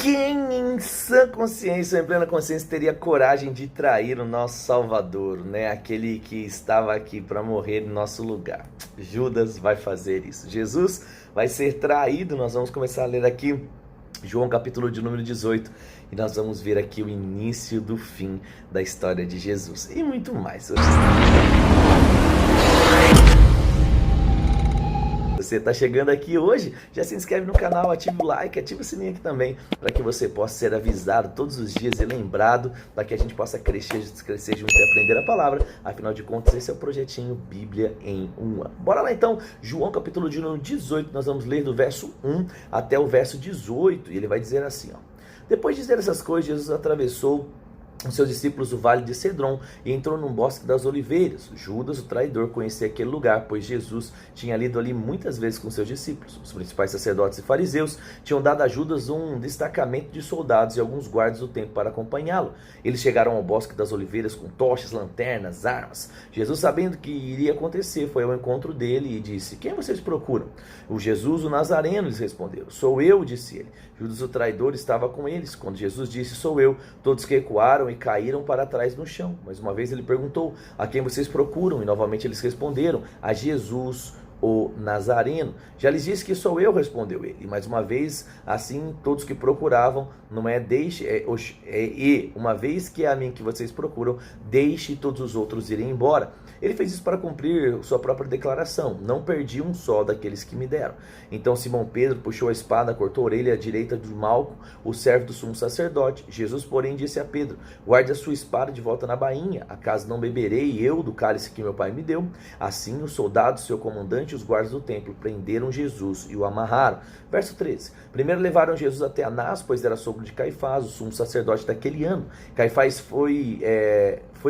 Quem em sã consciência, em plena consciência, teria coragem de trair o nosso Salvador, né? Aquele que estava aqui para morrer em nosso lugar. Judas vai fazer isso. Jesus vai ser traído. Nós vamos começar a ler aqui João capítulo de número 18 e nós vamos ver aqui o início do fim da história de Jesus e muito mais. Você está chegando aqui hoje, já se inscreve no canal, ativa o like, ativa o sininho aqui também, para que você possa ser avisado todos os dias e lembrado, para que a gente possa crescer junto e aprender a palavra. Afinal de contas, esse é o projetinho Bíblia em um ano. Bora lá então, João capítulo de número 18, nós vamos ler do verso 1 até o verso 18, e ele vai dizer assim, ó. Depois de dizer essas coisas, Jesus atravessou com seus discípulos o vale de Cedron e entrou num bosque das oliveiras. Judas, o traidor, conhecia aquele lugar, pois Jesus tinha ido ali muitas vezes com seus discípulos. Os principais sacerdotes e fariseus tinham dado a Judas um destacamento de soldados e alguns guardas do templo para acompanhá-lo. Eles chegaram ao bosque das oliveiras com tochas, lanternas, armas. Jesus, sabendo que iria acontecer, foi ao encontro dele e disse: "Quem vocês procuram?" "O Jesus, o Nazareno", eles responderam. "Sou eu", disse ele. Judas, o traidor, estava com eles. Quando Jesus disse: "Sou eu", todos recuaram e caíram para trás no chão. Mais uma vez ele perguntou: "A quem vocês procuram?" E novamente eles responderam: "A Jesus, o Nazareno." "Já lhes disse que sou eu", respondeu ele. E mais uma vez, assim, todos que procuravam, não é deixe, uma vez que é a mim que vocês procuram, deixe todos os outros irem embora. Ele fez isso para cumprir sua própria declaração: "Não perdi um só daqueles que me deram." Então Simão Pedro puxou a espada, cortou a orelha direita de Malco, o servo do sumo sacerdote. Jesus, porém, disse a Pedro: "Guarde a sua espada de volta na bainha. Acaso não beberei eu do cálice que meu pai me deu?" Assim, os soldados, seu comandante e os guardas do templo prenderam Jesus e o amarraram. Verso 13. Primeiro levaram Jesus até Anás, pois era sogro de Caifás, o sumo sacerdote daquele ano. Caifás foi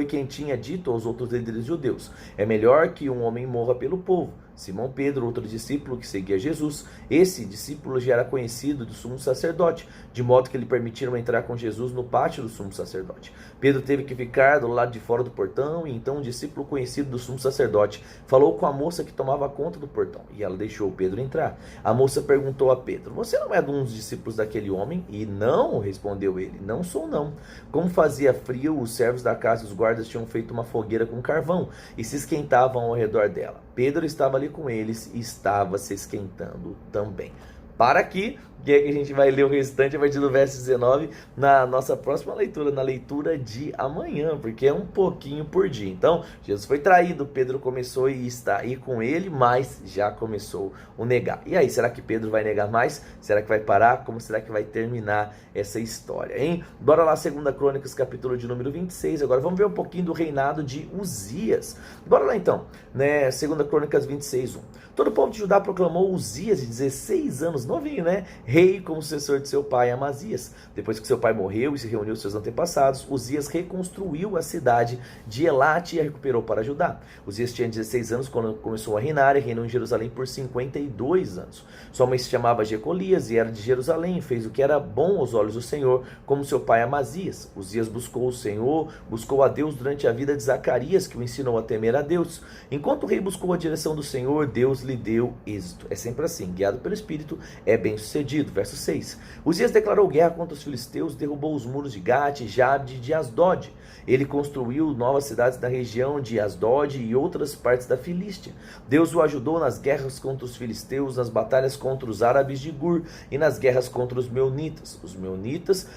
quem tinha dito aos outros líderes judeus: "É melhor que um homem morra pelo povo." Simão Pedro, outro discípulo que seguia Jesus, esse discípulo já era conhecido do sumo sacerdote, de modo que lhe permitiram entrar com Jesus no pátio do sumo sacerdote. Pedro teve que ficar do lado de fora do portão, e então um discípulo conhecido do sumo sacerdote falou com a moça que tomava conta do portão, e ela deixou Pedro entrar. A moça perguntou a Pedro: "Você não é de um dos discípulos daquele homem?" "E não", respondeu ele, "não sou não." Como fazia frio, os servos da casa e os guardas tinham feito uma fogueira com carvão e se esquentavam ao redor dela. Pedro estava ali com eles e estava se esquentando também. Para aqui, que é que a gente vai ler o restante a partir do verso 19 na nossa próxima leitura, na leitura de amanhã, porque é um pouquinho por dia. Então, Jesus foi traído, Pedro começou e está aí com ele, mas já começou o negar. E aí, será que Pedro vai negar mais? Será que vai parar? Como será que vai terminar essa história, hein? Bora lá, 2 Crônicas, capítulo de número 26. Agora vamos ver um pouquinho do reinado de Uzias. Bora lá então, né? 2 Crônicas 26, 1. Todo o povo de Judá proclamou Uzias, de 16 anos, novinho, né? Rei como sucessor de seu pai Amazias. Depois que seu pai morreu e se reuniu seus antepassados, Uzias reconstruiu a cidade de Elate e a recuperou para Judá. Uzias tinha 16 anos quando começou a reinar e reinou em Jerusalém por 52 anos. Sua mãe se chamava Jecolias e era de Jerusalém, fez o que era bom aos olhos do Senhor, como seu pai Amazias. Uzias buscou o Senhor, buscou a Deus durante a vida de Zacarias, que o ensinou a temer a Deus. Enquanto o rei buscou a direção do Senhor, Deus lhe deu êxito. É sempre assim, guiado pelo Espírito, é bem sucedido. Verso 6. Uzias declarou guerra contra os filisteus, derrubou os muros de Gate, Jabde e de Asdod. Ele construiu novas cidades na região de Asdod e outras partes da Filístia. Deus o ajudou nas guerras contra os filisteus, nas batalhas contra os árabes de Gur e nas guerras contra os meunitas. Os meunitas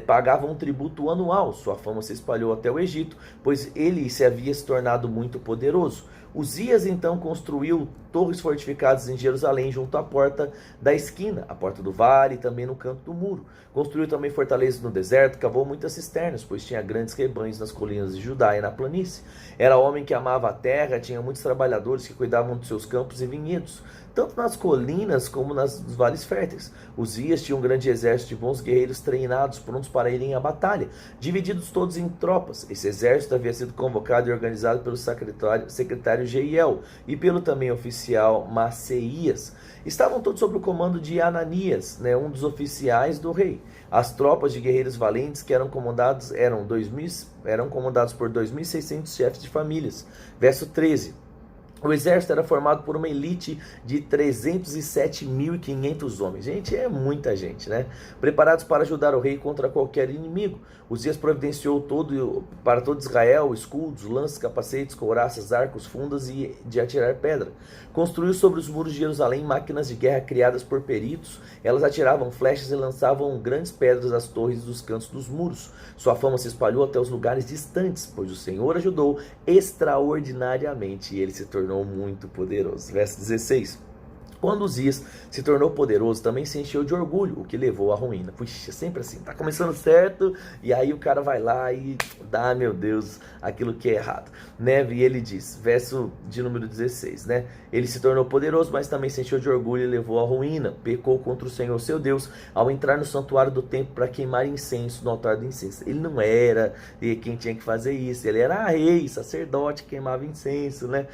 pagavam um tributo anual. Sua fama se espalhou até o Egito, pois ele havia se tornado muito poderoso. Uzias então construiu torres fortificadas em Jerusalém, junto à porta da esquina, a porta do vale e também no canto do muro. Construiu também fortalezas no deserto, cavou muitas cisternas, pois tinha grandes rebanhos nas colinas de Judá e na planície. Era homem que amava a terra, tinha muitos trabalhadores que cuidavam de seus campos e vinhedos, tanto nas colinas como nos vales férteis. Uzias tinha um grande exército de bons guerreiros treinados, prontos para irem à batalha, divididos todos em tropas. Esse exército havia sido convocado e organizado pelo secretário Jeiel e pelo também oficial Maceias. Estavam todos sob o comando de Ananias, um dos oficiais do rei. As tropas de guerreiros valentes que eram comandados por 2.600 chefes de famílias. Verso 13. O exército era formado por uma elite de 307.500 homens. Gente, é muita gente, né? Preparados para ajudar o rei contra qualquer inimigo. Uzias providenciou para todo Israel escudos, lanças, capacetes, couraças, arcos, fundas e de atirar pedra. Construiu sobre os muros de Jerusalém máquinas de guerra criadas por peritos. Elas atiravam flechas e lançavam grandes pedras às torres dos cantos dos muros. Sua fama se espalhou até os lugares distantes, pois o Senhor ajudou extraordinariamente e ele se tornou muito poderoso. Verso 16. Quando Uzias se tornou poderoso, também se encheu de orgulho, o que levou à ruína. Puxa, sempre assim, tá começando certo, e aí o cara vai lá e dá, meu Deus, aquilo que é errado, né? E ele diz, verso de número 16, né? Ele se tornou poderoso, mas também se encheu de orgulho e levou à ruína. Pecou contra o Senhor, seu Deus, ao entrar no santuário do templo para queimar incenso no altar do incenso. Ele não era quem tinha que fazer isso, ele era rei, sacerdote, queimava incenso, né?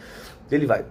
Ele vai...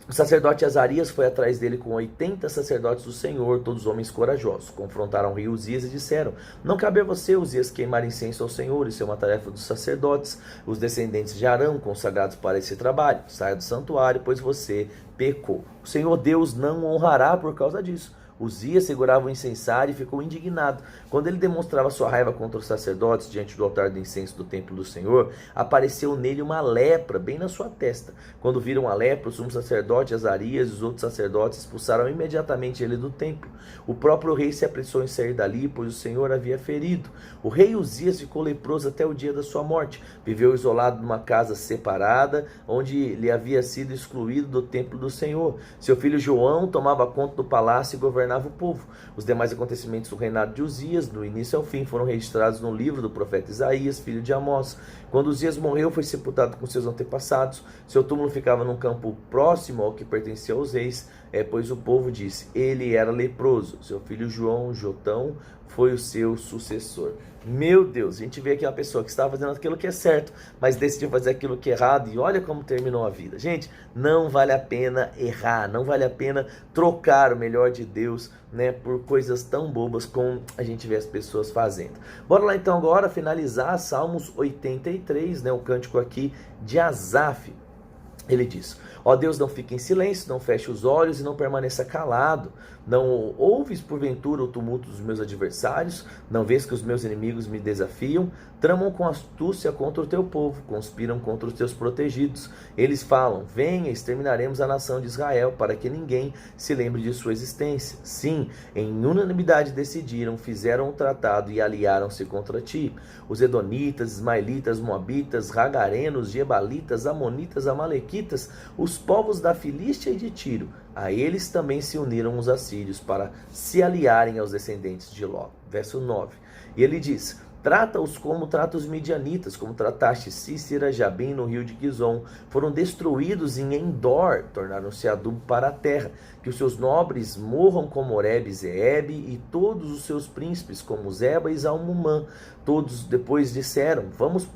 O sacerdote Azarias foi atrás dele com 80 sacerdotes do Senhor, todos homens corajosos. Confrontaram o rei Uzias e disseram: não cabe a você, Uzias, queimar incenso ao Senhor, isso é uma tarefa dos sacerdotes, os descendentes de Arão, consagrados para esse trabalho. Saia do santuário, pois você pecou. O Senhor Deus não o honrará por causa disso. Uzias segurava o incensário e ficou indignado. Quando ele demonstrava sua raiva contra os sacerdotes diante do altar do incenso do templo do Senhor, apareceu nele uma lepra bem na sua testa. Quando viram a lepra, o sumo sacerdote Azarias e os outros sacerdotes expulsaram imediatamente ele do templo. O próprio rei se apressou em sair dali, pois o Senhor havia ferido. O rei Uzias ficou leproso até o dia da sua morte. Viveu isolado numa casa separada, onde lhe havia sido excluído do templo do Senhor. Seu filho João tomava conta do palácio e governava o povo. Os demais acontecimentos do reinado de Uzias, do início ao fim, foram registrados no livro do profeta Isaías, filho de Amós. Quando Uzias morreu, foi sepultado com seus antepassados. Seu túmulo ficava num campo próximo ao que pertencia aos reis, pois o povo disse: ele era leproso. Seu filho João, Jotão, foi o seu sucessor. Meu Deus, a gente vê aqui uma pessoa que estava fazendo aquilo que é certo, mas decidiu fazer aquilo que é errado, e olha como terminou a vida. Gente, não vale a pena errar, não vale a pena trocar o melhor de Deus, né, por coisas tão bobas como a gente vê as pessoas fazendo. Bora lá então agora finalizar Salmos 83, né, o cântico aqui de Asaf. Ele diz: ó Deus, não fique em silêncio, não feche os olhos e não permaneça calado. Não ouves porventura o tumulto dos meus adversários? Não vês que os meus inimigos me desafiam? Tramam com astúcia contra o teu povo, conspiram contra os teus protegidos. Eles falam: venha, exterminaremos a nação de Israel, para que ninguém se lembre de sua existência. Sim, em unanimidade decidiram, fizeram um tratado e aliaram-se contra ti. Os edonitas, ismaelitas, moabitas, ragarenos, gebalitas, amonitas, amalequitas, os povos da Filístia e de Tiro, a eles também se uniram os assírios para se aliarem aos descendentes de Ló. Verso 9. E ele diz: trata-os como trata os midianitas, como trataste Cícera, Jabim no rio de Quizon. Foram destruídos em Endor, tornaram-se adubo para a terra. Que os seus nobres morram como Oreb e Zeebe, e todos os seus príncipes como Zeba e Zalmumã. Todos depois disseram: vamos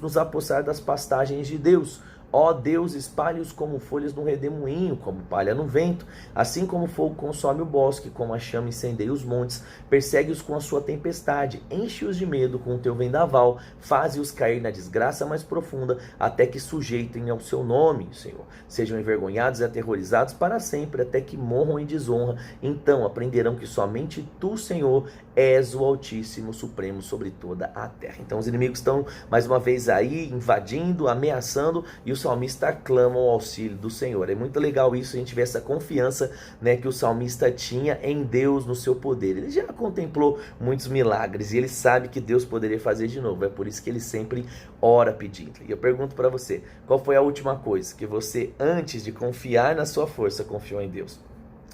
nos apossar das pastagens de Deus. Ó Deus, espalhe-os como folhas no redemoinho, como palha no vento. Assim como o fogo consome o bosque, como a chama incendeia os montes, persegue-os com a sua tempestade, enche-os de medo com o teu vendaval, faze-os cair na desgraça mais profunda, até que sujeitem ao seu nome, Senhor. Sejam envergonhados e aterrorizados para sempre, até que morram em desonra. Então aprenderão que somente tu, Senhor, és o Altíssimo, Supremo sobre toda a terra. Então os inimigos estão mais uma vez aí invadindo, ameaçando, e o salmista clama o auxílio do Senhor. É muito legal isso, a gente vê essa confiança, né, que o salmista tinha em Deus, no seu poder. Ele já contemplou muitos milagres e ele sabe que Deus poderia fazer de novo. É por isso que ele sempre ora pedindo. E eu pergunto para você, qual foi a última coisa que você, antes de confiar na sua força, confiou em Deus?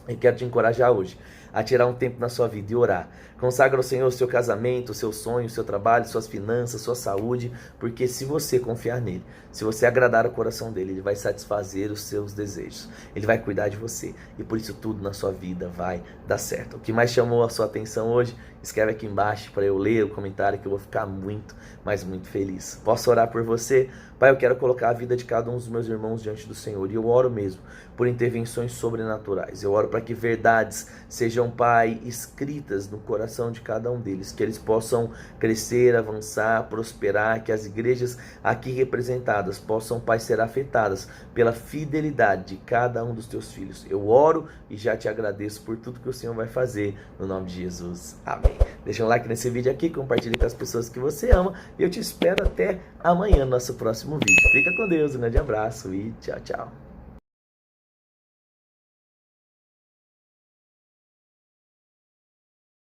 Eu quero te encorajar hoje a tirar um tempo na sua vida e orar. Consagra ao Senhor o seu casamento, o seu sonho, o seu trabalho, suas finanças, sua saúde, porque se você confiar nele, se você agradar o coração dele, ele vai satisfazer os seus desejos, ele vai cuidar de você, e por isso tudo na sua vida vai dar certo. O que mais chamou a sua atenção hoje? escreve aqui embaixo para eu ler o comentário, que eu vou ficar muito, mas muito feliz. Posso orar por você? Pai, eu quero colocar a vida de cada um dos meus irmãos diante do Senhor, e eu oro mesmo por intervenções sobrenaturais. Eu oro para que verdades sejam, Pai, escritas no coração de cada um deles, que eles possam crescer, avançar, prosperar, que as igrejas aqui representadas possam, Pai, ser afetadas pela fidelidade de cada um dos teus filhos. Eu oro e já te agradeço por tudo que o Senhor vai fazer, no nome de Jesus. Amém. Deixa um like nesse vídeo aqui, compartilhe com as pessoas que você ama, e eu te espero até amanhã no nosso próximo vídeo. Fica com Deus, um grande abraço e tchau, tchau.